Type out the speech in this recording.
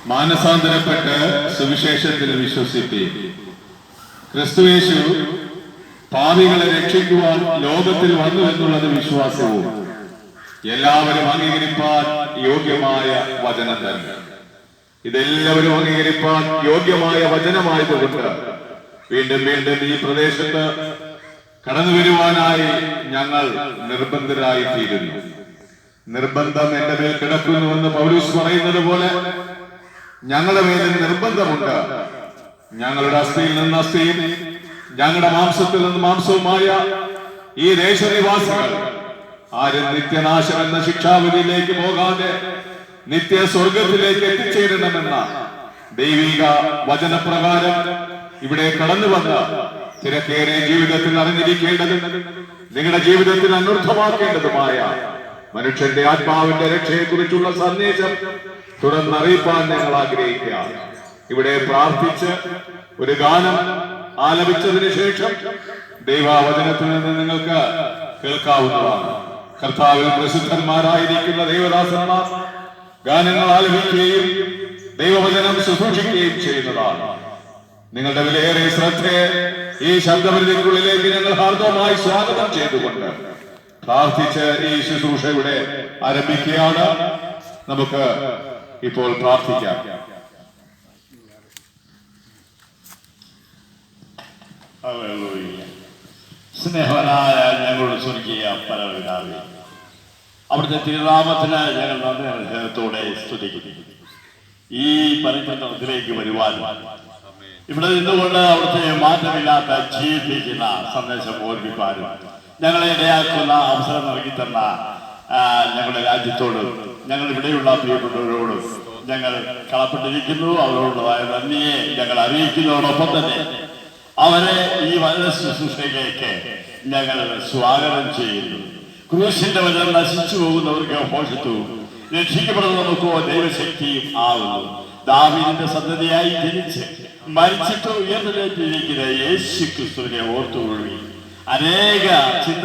മാനസാന്തരപ്പെട്ട് സുവിശേഷത്തിൽ വിശ്വസിപ്പി. ക്രിസ്തുയേശു പാപികളെ രക്ഷിക്കുവാൻ ലോകത്തിൽ വന്നു എന്നുള്ളത് വിശ്വാസവും എല്ലാവരും അംഗീകരിപ്പാൻ യോഗ്യമായ വചനം തന്നെ. ഇതെല്ലാവരും അംഗീകരിപ്പാൻ യോഗ്യമായ വചനമായതുകൊണ്ട് വീണ്ടും വീണ്ടും ഈ പ്രദേശത്ത് കടന്നു വരുവാനായി ഞങ്ങൾ നിർബന്ധരായി തീരുന്നു. നിർബന്ധം എന്റെ മേൽ കിടക്കുന്നുവെന്ന് പൗലോസ് പറയുന്നത് പോലെ ഞങ്ങളുടെ മേലിൽ നിർബന്ധമുണ്ട്. ഞങ്ങളുടെ അസ്ഥിയിൽ നിന്ന് അസ്ഥിയും ഞങ്ങളുടെ മാംസത്തിൽ നിന്ന് മാംസവുമായ ഈ ദേശനിവാസികൾ ആരും നിത്യനാശം എന്ന ശിക്ഷാവിധിയിലേക്ക് പോകാതെ നിത്യ സ്വർഗത്തിലേക്ക് എത്തിച്ചേരണമെന്ന ദൈവിക വചനപ്രകാരം ഇവിടെ കടന്നു വന്ന തിരക്കേറിയ ജീവിതത്തിൽ അറിഞ്ഞിരിക്കേണ്ടതും നിങ്ങളുടെ ജീവിതത്തിൽ അനർത്ഥമാക്കേണ്ടതുമായ മനുഷ്യന്റെ ആത്മാവിന്റെ രക്ഷയെ കുറിച്ചുള്ള സന്ദേശം തുറന്നറിയിപ്പാൻ ഞങ്ങൾ ആഗ്രഹിക്കുക. ഇവിടെ പ്രാർത്ഥിച്ച് ഒരു ഗാനം ആലപിച്ചതിന് ശേഷം ദൈവവചനത്തിൽ നിന്ന് നിങ്ങൾക്ക് കേൾക്കാവുന്നതാണ്. കർത്താവിൽ പ്രസിദ്ധന്മാരായിരിക്കുന്ന ദൈവദാസന്മാർ ഗാനങ്ങൾ ആലപിക്കുകയും ദൈവവചനം ശുശ്രൂഷിക്കുകയും ചെയ്യുന്നതാണ്. നിങ്ങളുടെ വിലയേറിയ ശ്രദ്ധയെ ഈ ശബ്ദപരിധിക്കുള്ളിലേക്ക് ഞങ്ങൾ ഹാർദവമായി സ്വാഗതം ചെയ്തുകൊണ്ട് പ്രാർത്ഥിച്ച് ഈ ശുശ്രൂഷ ഇവിടെ ആരംഭിക്കുകയാണ്. നമുക്ക് ഇപ്പോൾ പ്രാർത്ഥിക്കാം. സ്നേഹവനായ ഞങ്ങളുടെ സ്വർഗീയ പരമപിതാവേ, അവിടുത്തെ തിരുനാമത്തിന് ഞങ്ങൾ നന്ദി ഹൃദയത്തോടെ സ്തുതിക്കുന്നു. ഈ പരിചരണത്തിലേക്ക് വരുവാനും ഇവിടെ നിന്നുകൊണ്ട് അവിടുത്തെ മാറ്റമില്ലാത്ത ജീവിപ്പിക്കുന്ന സന്ദേശം ഓർമ്മിപ്പാനും ഞങ്ങളെ ഇടയാക്കുന്ന അവസരം നൽകി തന്ന ഞങ്ങളുടെ രാജ്യത്തോടും ഞങ്ങൾ ഇവിടെയുള്ള പ്രിയപ്പെട്ടവരോടും ഞങ്ങൾ കടപ്പെട്ടിരിക്കുന്നു. അവരോടുള്ളതായ നന്ദിയെ ഞങ്ങൾ അറിയിക്കുന്നതോടൊപ്പം തന്നെ അവരെ ഈ വചന ശുശ്രൂഷയിലേക്ക് ഞങ്ങൾ സ്വാഗതം ചെയ്യുന്നു. ക്രൂശിന്റെ വചനം നശിച്ചു പോകുന്നവർക്ക് മോക്ഷത്വവും രക്ഷിക്കപ്പെടുന്ന നമുക്കോ ദൈവശക്തിയും ആവുന്നു. ദാവീദിന്റെ സന്തതിയായി ജനിച്ച് മരിച്ചിട്ട് ഉയർന്നിരിക്കുന്ന യേശു ക്രിസ്തുവിനെ ഓർത്തുകൊള്ളി. അനേക ചിന്ത